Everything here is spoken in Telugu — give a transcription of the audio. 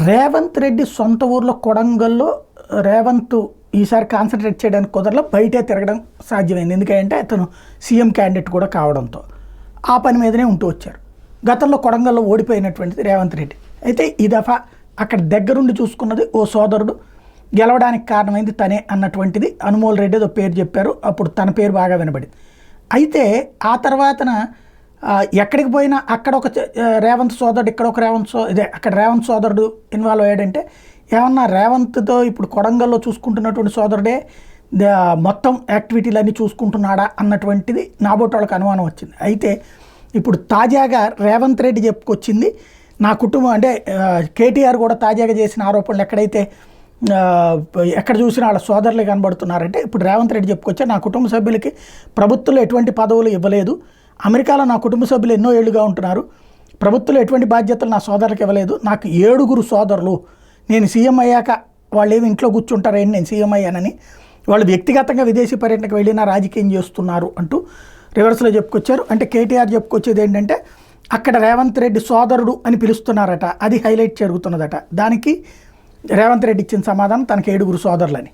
రేవంత్ రెడ్డి సొంత ఊర్లో కొడంగల్లో రేవంత్ ఈసారి కాన్సన్ట్రేట్ చేయడానికి కుదరలో బయటే తిరగడం సాధ్యమైంది. ఎందుకంటే అతను సీఎం క్యాండిడేట్ కూడా కావడంతో ఆ పని మీదనే ఉంటూ వచ్చారు. గతంలో కొడంగల్లో ఓడిపోయినటువంటిది రేవంత్ రెడ్డి. అయితే ఈ దఫా అక్కడ దగ్గరుండి చూసుకున్నది ఓ సోదరుడు, గెలవడానికి కారణమైంది తనే అన్నటువంటిది అనుమోల్ రెడ్డి ఏదో పేరు చెప్పారు. అప్పుడు తన పేరు బాగా వినబడింది. అయితే ఆ తర్వాతన ఎక్కడికి పోయినా అక్కడ ఒక రేవంత్ సోదరుడు, ఇక్కడ ఒక అక్కడ రేవంత్ సోదరుడు ఇన్వాల్వ్ అయ్యాడంటే ఏమన్నా రేవంత్తో ఇప్పుడు కొడంగల్లో చూసుకుంటున్నటువంటి సోదరుడే మొత్తం యాక్టివిటీలన్నీ చూసుకుంటున్నాడా అన్నటువంటిది నాబోటోళ్ళకి అనుమానం వచ్చింది. అయితే ఇప్పుడు తాజాగా రేవంత్ రెడ్డి చెప్పుకొచ్చింది, నా కుటుంబం అంటే కేటీఆర్ కూడా తాజాగా చేసిన ఆరోపణలు ఎక్కడ చూసినా వాళ్ళ సోదరులే కనబడుతున్నారంటే ఇప్పుడు రేవంత్ రెడ్డి చెప్పుకొచ్చా, నా కుటుంబ సభ్యులకి ప్రభుత్వంలో ఎటువంటి పదవులు ఇవ్వలేదు, అమెరికాలో నా కుటుంబ సభ్యులు ఎన్నో ఏళ్ళుగా ఉంటున్నారు, ప్రభుత్వంలో ఎటువంటి బాధ్యతలు నా సోదరులకు ఇవ్వలేదు, నాకు 7 సోదరులు, నేను సీఎం అయ్యాక వాళ్ళు ఏమి ఇంట్లో కూర్చుంటారేంటి నేను సీఎం అయ్యానని, వాళ్ళు వ్యక్తిగతంగా విదేశీ పర్యటనకు వెళ్ళినా రాజకీయం చేస్తున్నారు అంటూ రివర్స్లో చెప్పుకొచ్చారు. అంటే కేటీఆర్ చెప్పుకొచ్చేది ఏంటంటే అక్కడ రేవంత్ రెడ్డి సోదరుడు అని పిలుస్తున్నారట, అది హైలైట్ జరుగుతున్నదట. దానికి రేవంత్ రెడ్డి ఇచ్చిన సమాధానం తనకి 7 సోదరులని.